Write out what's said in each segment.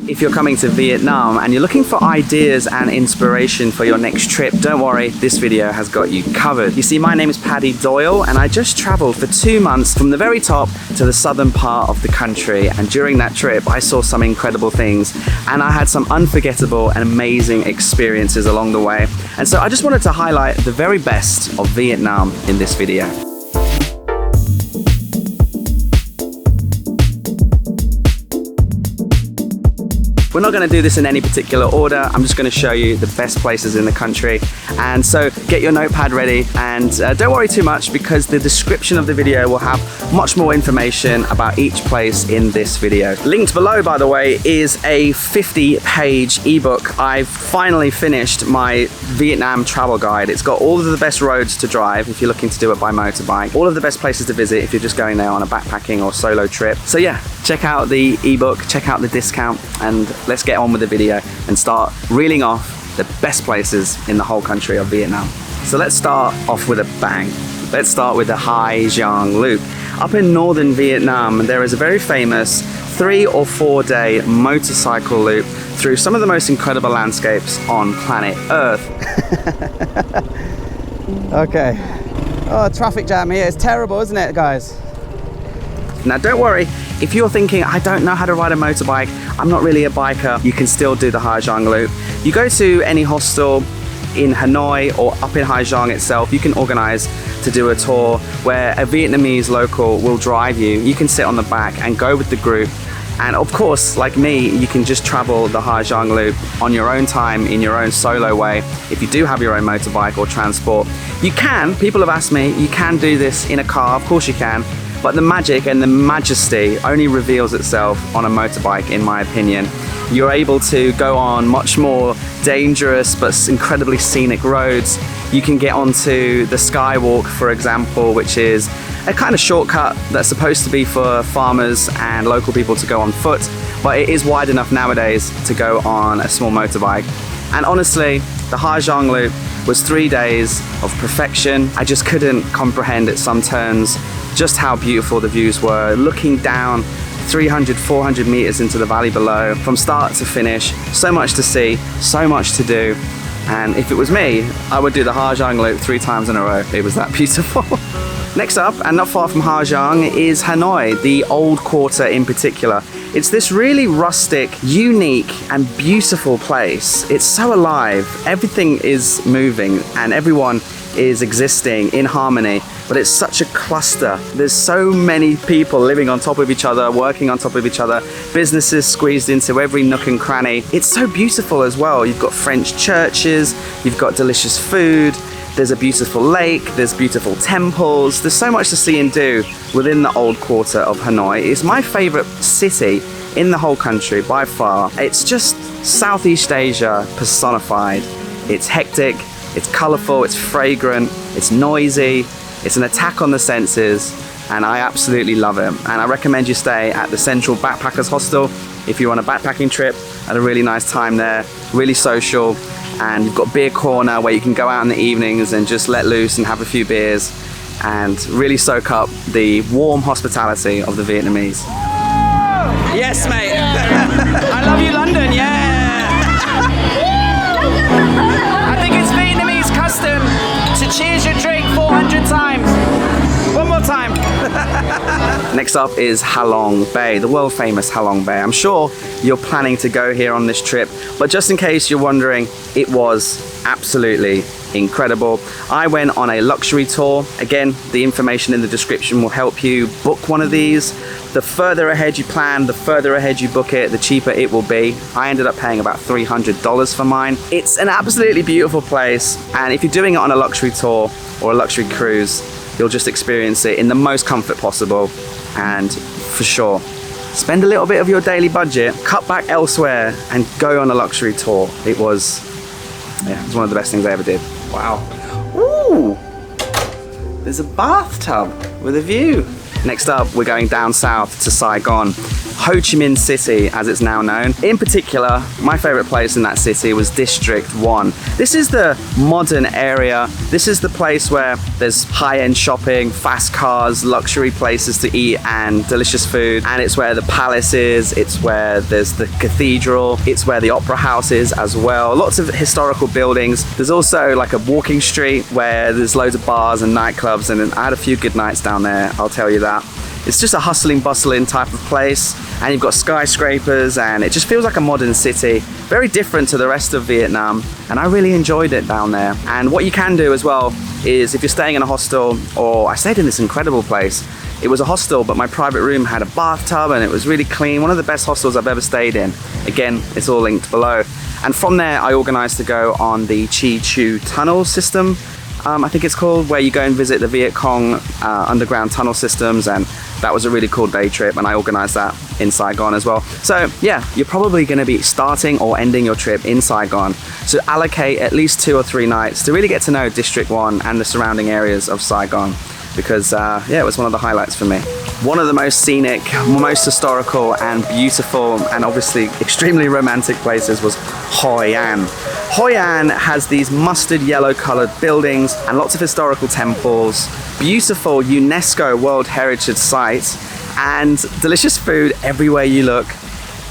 If you're coming to Vietnam and you're looking for ideas and inspiration for your next trip, don't worry, this video has got you covered. You see, my name is Paddy Doyle and I just traveled for 2 months from the very top to the southern part of the country, and during that trip I saw some incredible things and I had some unforgettable and amazing experiences along the way. And so I just wanted to highlight the very best of Vietnam in this video. We're not going to do this in any particular order. I'm just going to show you the best places in the country. And so get your notepad ready and don't worry too much, because the description of the video will have much more information about each place in this video. Linked below, by the way, is a 50-page ebook. I've finally finished my Vietnam travel guide. It's got all of the best roads to drive if you're looking to do it by motorbike, all of the best places to visit if you're just going there on a backpacking or solo trip. So yeah, check out the ebook, check out the discount, and let's get on with the video and start reeling off the best places in the whole country of Vietnam. So let's start off with a bang. Let's start with the Ha Giang Loop. Up in northern Vietnam, there is a very famous 3 or 4 day motorcycle loop through some of the most incredible landscapes on planet Earth. Okay. Oh, traffic jam here. It's terrible, isn't it, guys? Now don't worry, if you're thinking, I don't know how to ride a motorbike, I'm not really a biker, you can still do the Ha Giang Loop. You go to any hostel in Hanoi or up in Ha Giang itself, you can organize to do a tour where a Vietnamese local will drive you. You can sit on the back and go with the group. And of course, like me, you can just travel the Ha Giang Loop on your own time, in your own solo way. If you do have your own motorbike or transport, you can, people have asked me, you can do this in a car, of course you can. But the magic and the majesty only reveals itself on a motorbike, in my opinion. You're able to go on much more dangerous but incredibly scenic roads. You can get onto the Skywalk, for example, which is a kind of shortcut that's supposed to be for farmers and local people to go on foot, but it is wide enough nowadays to go on a small motorbike. And honestly, the Ha Giang Loop was 3 days of perfection. I just couldn't comprehend at some turns just how beautiful the views were, looking down 300, 400 meters into the valley below, from start to finish. So much to see, so much to do. And if it was me, I would do the Ha Giang Loop 3 times in a row. It was that beautiful. Next up, and not far from Ha Giang, is Hanoi, the Old Quarter in particular. It's this really rustic, unique and beautiful place. It's so alive. Everything is moving and everyone is existing in harmony, but it's such a cluster. There's so many people living on top of each other, working on top of each other, businesses squeezed into every nook and cranny. It's so beautiful as well. You've got French churches, you've got delicious food, there's a beautiful lake, there's beautiful temples. There's so much to see and do within the Old Quarter of Hanoi. It's my favorite city in the whole country by far. It's just Southeast Asia personified. It's hectic, it's colorful, it's fragrant, it's noisy, it's an attack on the senses, and I absolutely love it. And I recommend you stay at the Central Backpackers Hostel if you're on a backpacking trip. Had a really nice time there, really social, and you've got beer corner where you can go out in the evenings and just let loose and have a few beers and really soak up the warm hospitality of the Vietnamese. Yes, mate. I love you, London, yeah. I think it's Vietnamese custom to cheers your drink 400 times. One more time. Next up is Halong Bay, the world famous Halong Bay. I'm sure you're planning to go here on this trip, but just in case you're wondering, it was absolutely incredible. I went on a luxury tour. Again, the information in the description will help you book one of these. The further ahead you plan, the further ahead you book it, the cheaper it will be. I ended up paying about $300 for mine. It's an absolutely beautiful place, and if you're doing it on a luxury tour or a luxury cruise, you'll just experience it in the most comfort possible. And for sure, spend a little bit of your daily budget, cut back elsewhere, and go on a luxury tour. It was one of the best things I ever did. Wow. Ooh, there's a bathtub with a view. Next up, we're going down south to Saigon. Ho Chi Minh City, as it's now known. In particular, my favorite place in that city was District 1. This is the modern area. This is the place where there's high-end shopping, fast cars, luxury places to eat, and delicious food. And it's where the palace is, it's where there's the cathedral, it's where the opera house is as well. Lots of historical buildings. There's also like a walking street where there's loads of bars and nightclubs, and I had a few good nights down there, I'll tell you that. It's just a hustling, bustling type of place, and you've got skyscrapers, and it just feels like a modern city. Very different to the rest of Vietnam, and I really enjoyed it down there. And what you can do as well is, if you're staying in a hostel, or I stayed in this incredible place. It was a hostel, but my private room had a bathtub, and it was really clean. One of the best hostels I've ever stayed in. Again, it's all linked below. And from there, I organized to go on the Chi Chu tunnel system, I think it's called, where you go and visit the Viet Cong underground tunnel systems, and that was a really cool day trip, and I organized that in Saigon as well. So yeah, you're probably going to be starting or ending your trip in Saigon, so allocate at least 2 or 3 nights to really get to know District 1 and the surrounding areas of Saigon, because yeah, it was one of the highlights for me. One of the most scenic, most historical and beautiful, and obviously extremely romantic places was Hoi An. Hoi An has these mustard yellow colored buildings and lots of historical temples, beautiful UNESCO World Heritage sites, and delicious food everywhere you look.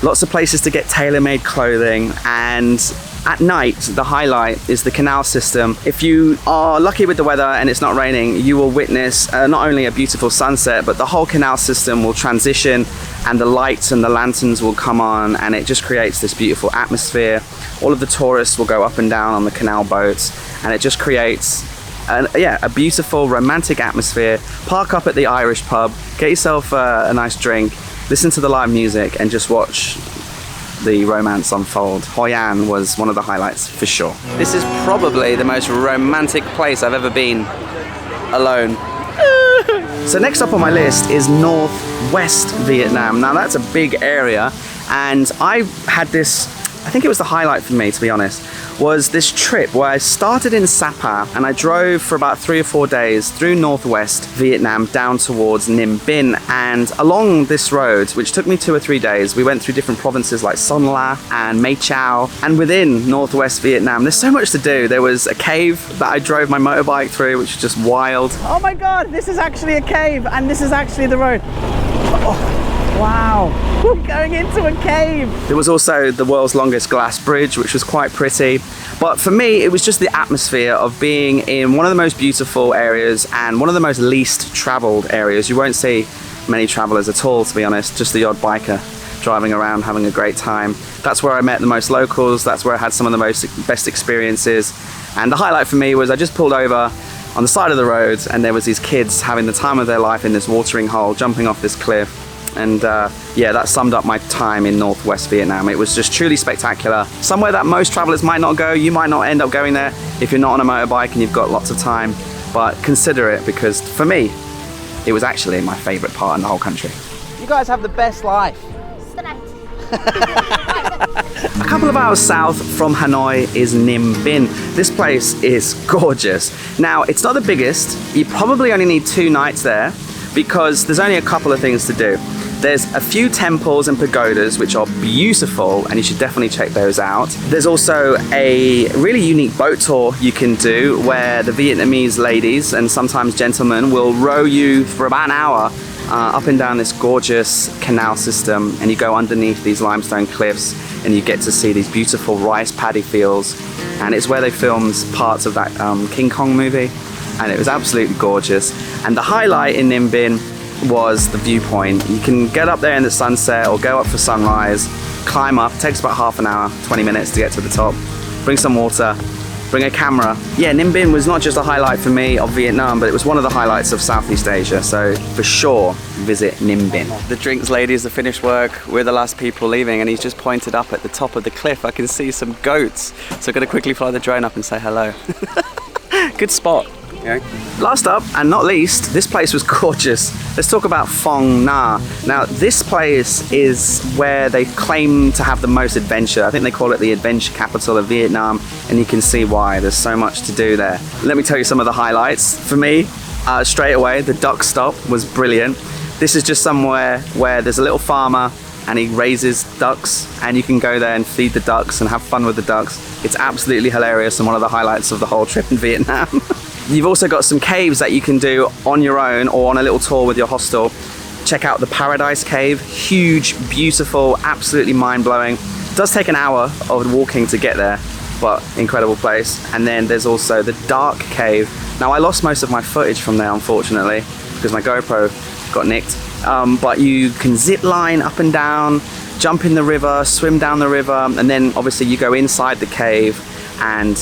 Lots of places to get tailor-made clothing, and at night, the highlight is the canal system. If you are lucky with the weather and it's not raining, you will witness not only a beautiful sunset, but the whole canal system will transition, and the lights and the lanterns will come on, and it just creates this beautiful atmosphere. All of the tourists will go up and down on the canal boats, and it just creates a beautiful romantic atmosphere. Park up at the Irish pub, get yourself a nice drink, listen to the live music, and just watch the romance unfold. Hoi An was one of the highlights for sure. This is probably the most romantic place I've ever been alone. So next up on my list is Northwest Vietnam. Now that's a big area, and I had this, I think it was the highlight for me, to be honest, was this trip where I started in Sapa and I drove for about 3 or 4 days through Northwest Vietnam down towards Ning Binh. And along this road, which took me 2 or 3 days, we went through different provinces like Son La and Mae Chau. And within Northwest Vietnam, there's so much to do. There was a cave that I drove my motorbike through, which was just wild. Oh my God, this is actually a cave, and this is actually the road. Oh. Wow, we're going into a cave. There was also the world's longest glass bridge, which was quite pretty. But for me, it was just the atmosphere of being in one of the most beautiful areas and one of the most least traveled areas. You won't see many travelers at all, to be honest, just the odd biker driving around having a great time. That's where I met the most locals. That's where I had some of the best experiences. And the highlight for me was I just pulled over on the side of the road, and there was these kids having the time of their life in this watering hole, jumping off this cliff. And yeah, that summed up my time in Northwest Vietnam. It was just truly spectacular. Somewhere that most travelers might not go. You might not end up going there if you're not on a motorbike and you've got lots of time. But consider it, because for me, it was actually my favorite part in the whole country. You guys have the best life. A couple of hours south from Hanoi is Ning Binh. This place is gorgeous. Now, it's not the biggest. You probably only need 2 nights there, because there's only a couple of things to do. There's a few temples and pagodas which are beautiful, and you should definitely check those out. There's also a really unique boat tour you can do, where the Vietnamese ladies and sometimes gentlemen will row you for about an hour up and down this gorgeous canal system, and you go underneath these limestone cliffs and you get to see these beautiful rice paddy fields, and it's where they filmed parts of that King Kong movie, and it was absolutely gorgeous. And the highlight in Ning Binh was the viewpoint. You can get up there in the sunset or go up for sunrise, climb up. It takes about half an hour, 20 minutes to get to the top. Bring some water, bring a camera. Yeah, Ning Binh was not just a highlight for me of Vietnam, but it was one of the highlights of Southeast Asia. So for sure, visit Ning Binh. The drinks ladies have finished work. We're the last people leaving, and he's just pointed up at the top of the cliff. I can see some goats. So I'm gonna quickly fly the drone up and say hello. Good spot. Okay. Last up and not least, this place was gorgeous. Let's talk about Phong Nha. Now this place is where they claim to have the most adventure. I think they call it the adventure capital of Vietnam, and you can see why. There's so much to do there. Let me tell you some of the highlights. For me, straight away, the duck stop was brilliant. This is just somewhere where there's a little farmer, and he raises ducks, and you can go there and feed the ducks and have fun with the ducks. It's absolutely hilarious and one of the highlights of the whole trip in Vietnam. You've also got some caves that you can do on your own or on a little tour with your hostel. Check out the Paradise Cave. Huge, beautiful, absolutely mind-blowing. It does take an hour of walking to get there, but incredible place. And then there's also the Dark Cave. Now I lost most of my footage from there, unfortunately, because my GoPro got nicked. But you can zip line up and down, jump in the river, swim down the river, and then obviously you go inside the cave, and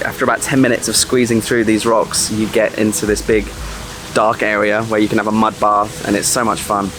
after about 10 minutes of squeezing through these rocks, you get into this big dark area where you can have a mud bath, and it's so much fun.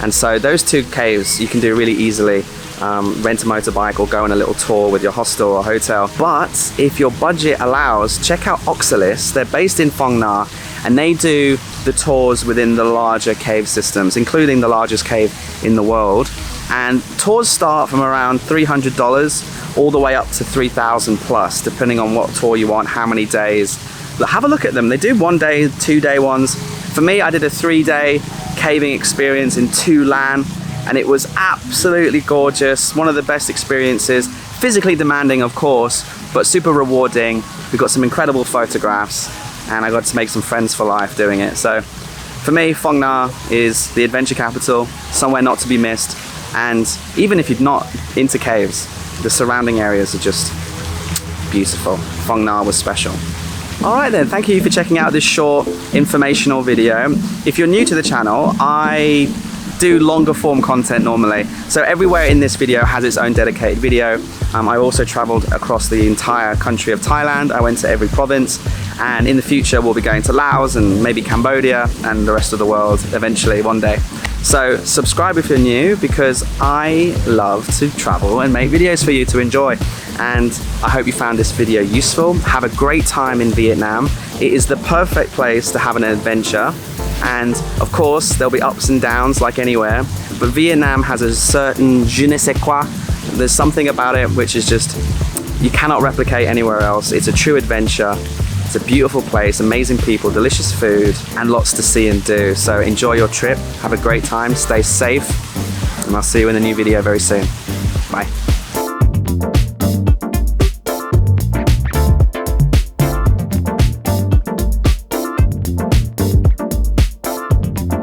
And so those two caves you can do really easily. Rent a motorbike or go on a little tour with your hostel or hotel. But if your budget allows, check out Oxalis. They're based in Phong Nha, and they do the tours within the larger cave systems, including the largest cave in the world. And tours start from around $300 all the way up to 3,000 plus, depending on what tour you want, how many days. But have a look at them. They do 1 day, 2 day ones. For me, I did a 3-day caving experience in Tu Lan, and it was absolutely gorgeous. One of the best experiences. Physically demanding, of course, but super rewarding. We got some incredible photographs, and I got to make some friends for life doing it. So for me, Phong Nha is the adventure capital, somewhere not to be missed. And even if you're not into caves, the surrounding areas are just beautiful. Phong Nha was special. All right then, thank you for checking out this short informational video. If you're new to the channel, I do longer form content normally. So everywhere in this video has its own dedicated video. I also traveled across the entire country of Thailand. I went to every province, and in the future we'll be going to Laos and maybe Cambodia and the rest of the world eventually one day. So subscribe if you're new, because I love to travel and make videos for you to enjoy. And I hope you found this video useful. Have a great time in Vietnam. It is the perfect place to have an adventure. And of course, there'll be ups and downs like anywhere, but Vietnam has a certain je ne sais quoi. There's something about it which is just, you cannot replicate anywhere else. It's a true adventure. It's a beautiful place, amazing people, delicious food, and lots to see and do. So enjoy your trip, have a great time, stay safe, and I'll see you in a new video very soon. Bye.